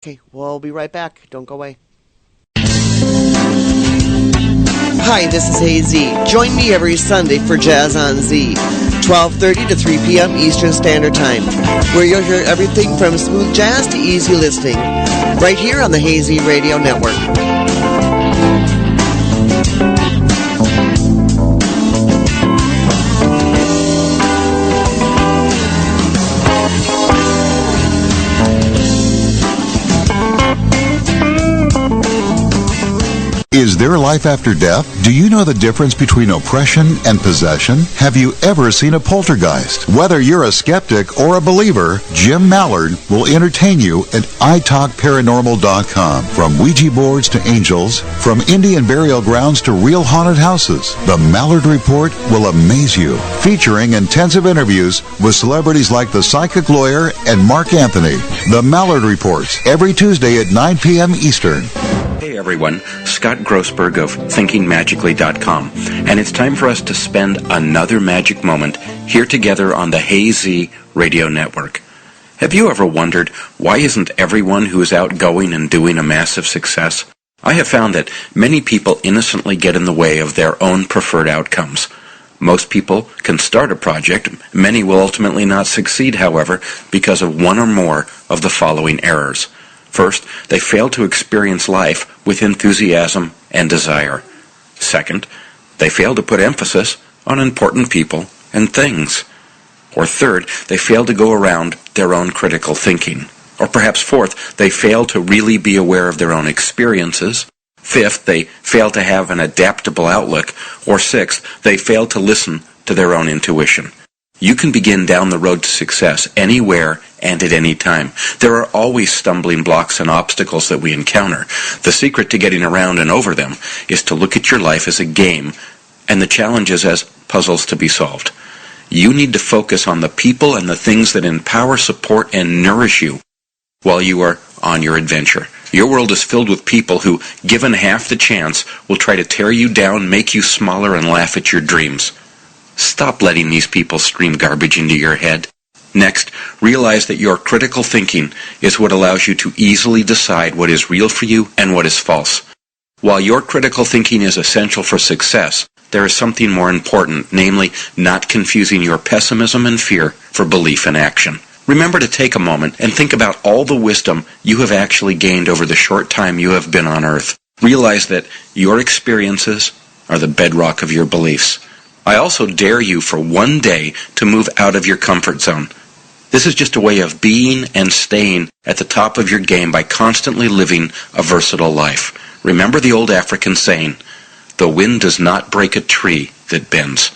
Okay, we'll be right back. Don't go away. Hi, this is AZ. Join me every Sunday for Jazz on Z, 12:30 to 3 p.m. Eastern Standard Time, where you'll hear everything from smooth jazz to easy listening, right here on the Hazy Radio Network. Is there life after death? Do you know the difference between oppression and possession? Have you ever seen a poltergeist? Whether you're a skeptic or a believer, Jim Mallard will entertain you at italkparanormal.com. From Ouija boards to angels, from Indian burial grounds to real haunted houses, the Mallard Report will amaze you. Featuring intensive interviews with celebrities like the psychic lawyer and Mark Anthony. The Mallard Reports, every Tuesday at 9 p.m. Eastern. Hey everyone, Scott Grossberg of ThinkingMagically.com, and it's time for us to spend another magic moment here together on the Hazy Radio Network. Have you ever wondered why isn't everyone who is outgoing and doing a massive success? I have found that many people innocently get in the way of their own preferred outcomes. Most people can start a project. Many will ultimately not succeed, however, because of one or more of the following errors. First, they fail to experience life with enthusiasm and desire. Second, they fail to put emphasis on important people and things. Or third, they fail to go around their own critical thinking. Or perhaps fourth, they fail to really be aware of their own experiences. Fifth, they fail to have an adaptable outlook. Or sixth, they fail to listen to their own intuition. You can begin down the road to success anywhere and at any time. There are always stumbling blocks and obstacles that we encounter. The secret to getting around and over them is to look at your life as a game and the challenges as puzzles to be solved. You need to focus on the people and the things that empower, support, and nourish you while you are on your adventure. Your world is filled with people who, given half the chance, will try to tear you down, make you smaller, and laugh at your dreams. Stop letting these people stream garbage into your head. Next, realize that your critical thinking is what allows you to easily decide what is real for you and what is false. While your critical thinking is essential for success, there is something more important, namely not confusing your pessimism and fear for belief and action. Remember to take a moment and think about all the wisdom you have actually gained over the short time you have been on Earth. Realize that your experiences are the bedrock of your beliefs. I also dare you for one day to move out of your comfort zone. This is just a way of being and staying at the top of your game by constantly living a versatile life. Remember the old African saying, "The wind does not break a tree that bends."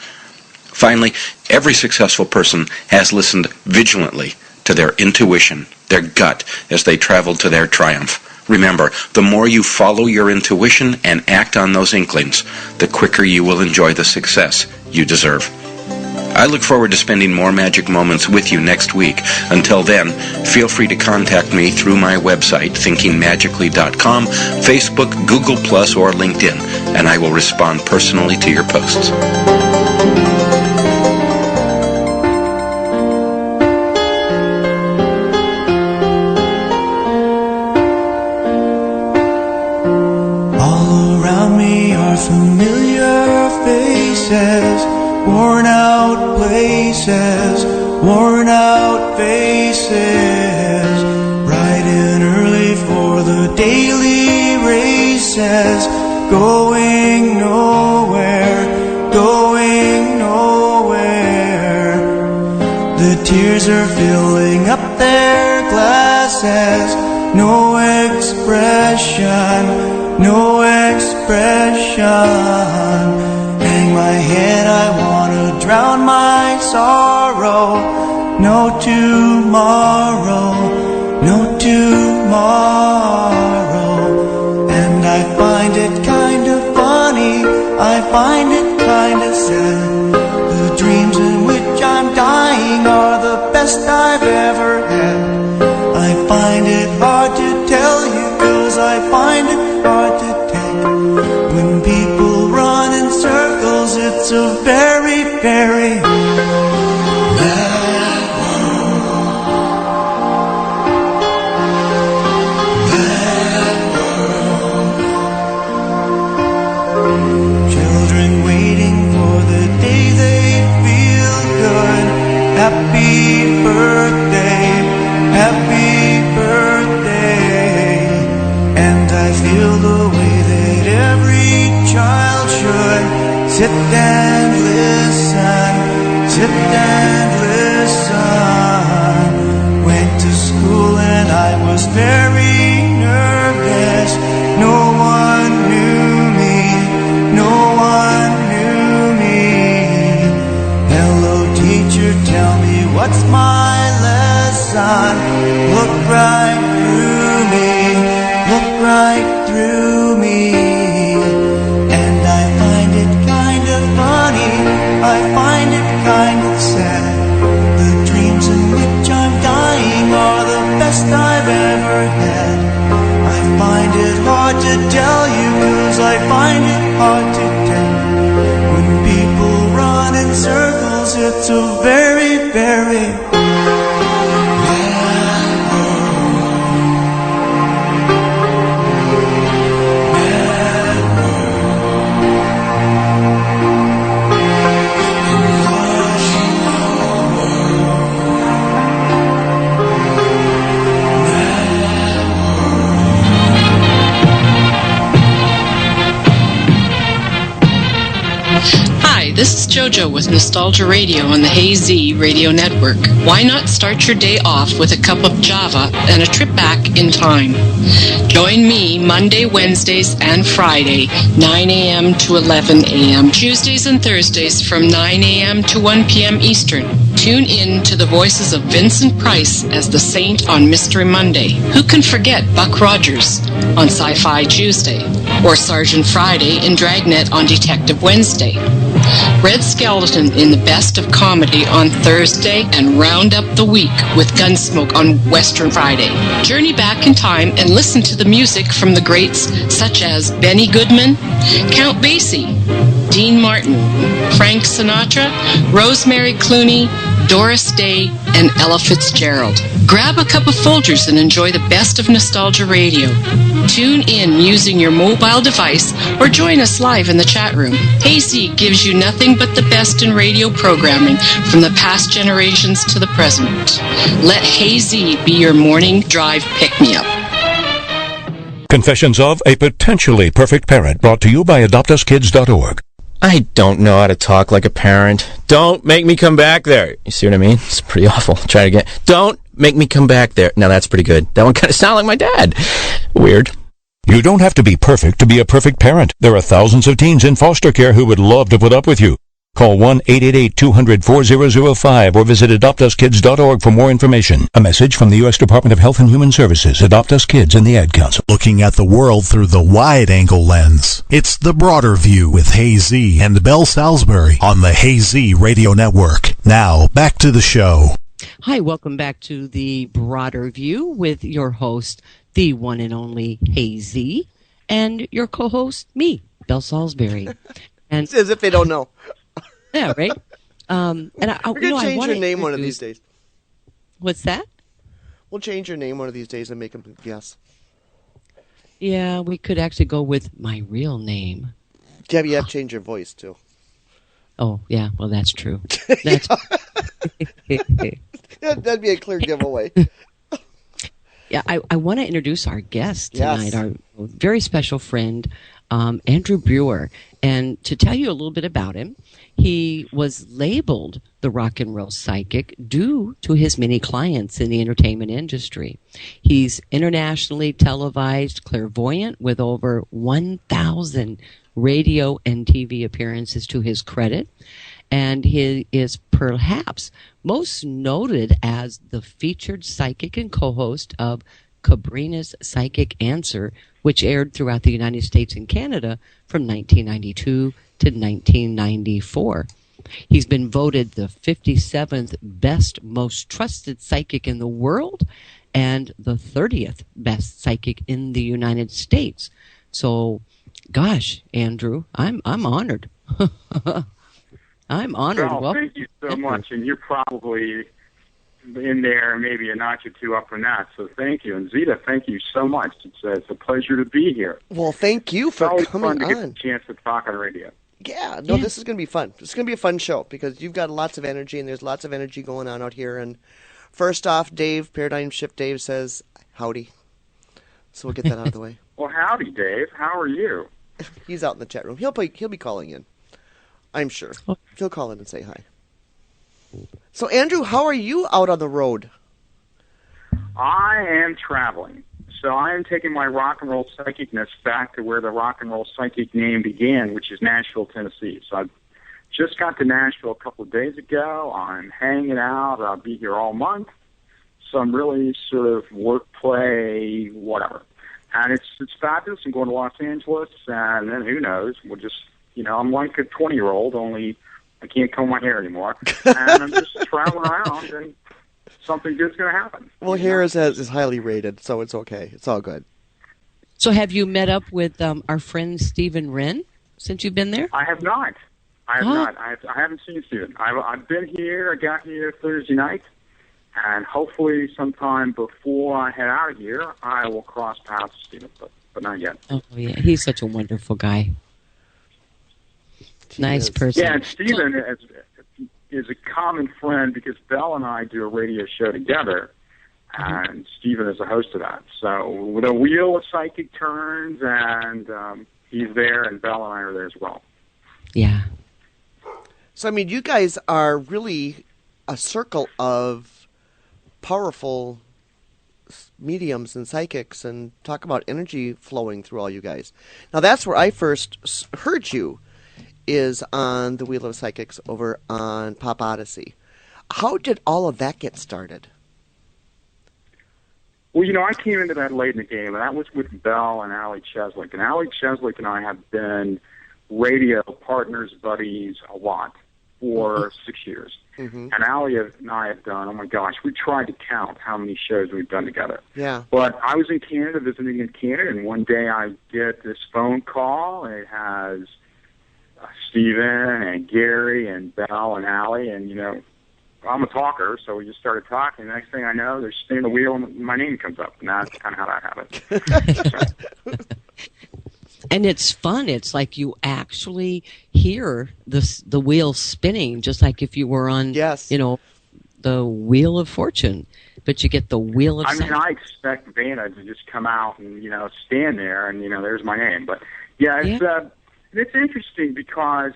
Finally, every successful person has listened vigilantly to their intuition, their gut, as they traveled to their triumph. Remember, the more you follow your intuition and act on those inklings, the quicker you will enjoy the success you deserve. I look forward to spending more magic moments with you next week. Until then, feel free to contact me through my website, ThinkingMagically.com, Facebook, Google+, or LinkedIn, and I will respond personally to your posts. Familiar faces, worn out places, worn out faces, bright and early for the daily races, going nowhere, going nowhere. The tears are filling up their glasses, no expression, no expression. Hang my head, I wanna drown my sorrow. No tomorrow, no tomorrow. And I find it kind of funny, I find it kind of sad. The dreams in which I'm dying are the best I've ever had. I find it hard to tell you, 'cause I find it hard to take. When people run in circles, it's a very, very bad world. feel the way that every child should. Sit and listen, sit and listen. Went to school and I was very nervous. No one knew me, no one knew me. Hello teacher, tell me what's my lesson. Look right through me, look right through me. And I find it kind of funny, I find it kind of sad. The dreams in which I'm dying are the best I've ever had. I find it hard to tell you, 'cause I find it hard to tell. When people run in circles, it's a very, very Hi, this is JoJo with Nostalgia Radio on the Hey Z Radio Network. Why not start your day off with a cup of Java and a trip back in time? Join me Monday, Wednesdays, and Friday, 9 a.m. to 11 a.m., Tuesdays and Thursdays from 9 a.m. to 1 p.m. Eastern. Tune in to the voices of Vincent Price as the Saint on Mystery Monday. Who can forget Buck Rogers on Sci-Fi Tuesday? Or Sergeant Friday in Dragnet on Detective Wednesday. Red Skeleton in the Best of Comedy on Thursday, and round up the week with Gunsmoke on Western Friday. Journey back in time and listen to the music from the greats such as Benny Goodman, Count Basie, Dean Martin, Frank Sinatra, Rosemary Clooney, Doris Day, and Ella Fitzgerald. Grab a cup of Folgers and enjoy the best of Nostalgia Radio. Tune in using your mobile device or join us live in the chat room. Hey Z gives you nothing but the best in radio programming from the past generations to the present. Let Hey Z be your morning drive pick-me-up. Confessions of a Potentially Perfect Parent, brought to you by AdoptUsKids.org. I don't know how to talk like a parent. Don't make me come back there. You see what I mean? It's pretty awful. Try it again. Don't make me come back there. Now that's pretty good. That one kind of sounded like my dad. Weird. You don't have to be perfect to be a perfect parent. There are thousands of teens in foster care who would love to put up with you. Call 1-888-200-4005 or visit AdoptUsKids.org for more information. A message from the U.S. Department of Health and Human Services, Adopt Us Kids, and the Ad Council. Looking at the world through the wide-angle lens. It's The Broader View with Hey Z and Belle Salisbury on the Hey Z Radio Network. Now, back to the show. Hi, welcome back to The Broader View with your host, the one and only Hey Z, and your co-host, me, Belle Salisbury. And It's as if they don't know. yeah, right. And We're going to change your name one of these days. What's that? We'll change your name one of these days and make them guess. Yeah, we could actually go with my real name. Yeah, but you have to change your voice, too. Oh, yeah, well, that's true. That's That'd be a clear giveaway. Yeah, I want to introduce our guest tonight, Yes. our very special friend, Andrew Brewer. And to tell you a little bit about him, he was labeled the rock and roll psychic due to his many clients in the entertainment industry. He's internationally televised clairvoyant with over 1,000 radio and TV appearances to his credit. And he is perhaps most noted as the featured psychic and co-host of Cabrina's Psychic Answer, which aired throughout the United States and Canada from 1992 to 1994. He's been voted the 57th best most trusted psychic in the world and the 30th best psychic in the United States. So, gosh, Andrew, I'm honored. I'm honored. Well, thank you so much, and you're probably in there maybe a notch or two up from that, so thank you. And Zita, thank you so much. It's a pleasure to be here. Well, thank you for it's coming fun to get on. the chance to talk on radio. Yeah, no, this is going to be fun. This is going to be a fun show because you've got lots of energy, and there's lots of energy going on out here. And first off, Dave, Paradigm Shift Dave says, howdy. So we'll get that out of the way. Well, howdy, Dave. How are you? He's out in the chat room. He'll be calling in, I'm sure. He'll call in and say hi. So, Andrew, how are you out on the road? I am traveling. So I am taking my rock and roll psychicness back to where the rock and roll psychic name began, which is Nashville, Tennessee. So I just got to Nashville a couple of days ago. I'm hanging out. I'll be here all month. So I'm really sort of work, play, whatever. And it's fabulous. I'm going to Los Angeles, and then who knows? We'll just, I'm like a 20-year-old, only I can't comb my hair anymore. And I'm just traveling around, and something good's going to happen. Well, hair is highly rated, so it's okay. It's all good. So have you met up with our friend Stephen Wren since you've been there? I have not. I haven't seen Stephen. I've been here. I got here Thursday night, and hopefully sometime before I head out of here, I will cross paths with Stephen, but not yet. Oh, yeah. He's such a wonderful guy. Nice person. Yeah, and Stephen is a common friend because Belle and I do a radio show together, and Stephen is a host of that. So the wheel of psychic turns, and he's there, and Belle and I are there as well. Yeah. So, I mean, you guys are really a circle of powerful mediums and psychics, and talk about energy flowing through all you guys. Now, that's where I first heard you, is on the Wheel of Psychics over on Pop Odyssey. How did all of that get started? Well, I came into that late in the game, and that was with Belle and Allie Cheslick. And Allie Cheslick and I have been radio partners, buddies, a lot for 6 years. Mm-hmm. And Allie and I have done, oh my gosh, we tried to count how many shows we've done together. Yeah. But I was in Canada, visiting in Canada, and one day I get this phone call, and it has Stephen and Gary and Belle and Allie, and, I'm a talker, so we just started talking. The next thing I know, they're spinning the wheel, and my name comes up, and that's kind of how that happened. And it's fun. It's like you actually hear the wheel spinning, just like if you were on, the Wheel of Fortune. But you get the Wheel of Psychic. I expect Vanna to just come out and, stand there, and, there's my name. But, it's interesting because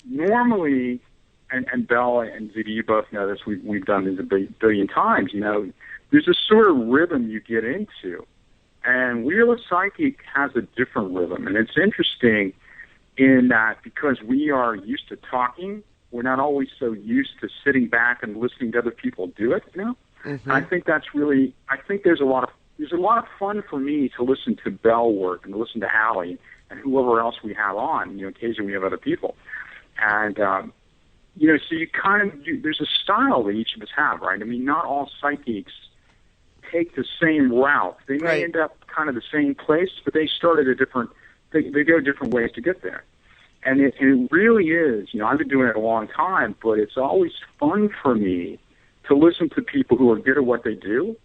normally, and Belle and Zita, you both know this, we've done this a billion times, there's a sort of rhythm you get into. And Wheel of Psychic has a different rhythm. And it's interesting in that because we are used to talking, we're not always so used to sitting back and listening to other people do it, Mm-hmm. I think that's really, there's a lot of fun for me to listen to Belle work and to listen to Allie and whoever else we have on. Occasionally we have other people. And, so you there's a style that each of us have, right? I mean, not all psychics take the same route. They may end up kind of the same place, but they start at they go different ways to get there. And it really is, I've been doing it a long time, but it's always fun for me to listen to people who are good at what they do.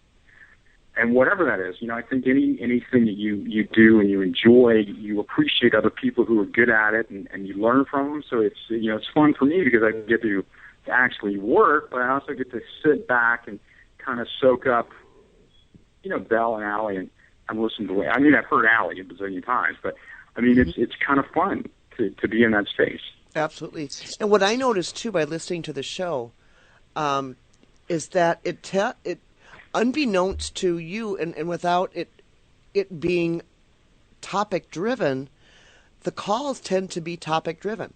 And whatever that is, I think anything that you do and you enjoy, you appreciate other people who are good at it, and you learn from them. So it's it's fun for me because I get to actually work, but I also get to sit back and kind of soak up, Belle and Allie and listen to. I've heard Allie a bazillion times, but it's kind of fun to be in that space. Absolutely. And what I noticed too by listening to the show, is that it unbeknownst to you, and without it being topic driven, the calls tend to be topic driven.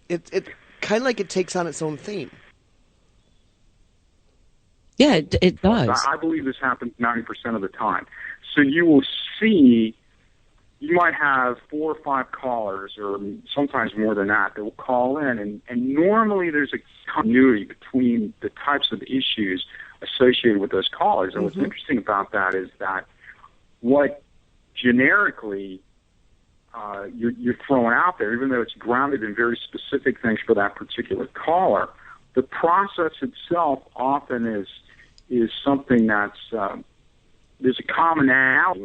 It kind of like it takes on its own theme. Yeah, it does. I believe this happens 90% of the time. So you will see, you might have 4 or 5 callers, or sometimes more than that will call in, and normally there's a continuity between the types of issues associated with those callers. And what's interesting about that is that what generically you're throwing out there, even though it's grounded in very specific things for that particular caller, the process itself often is something that's there's a commonality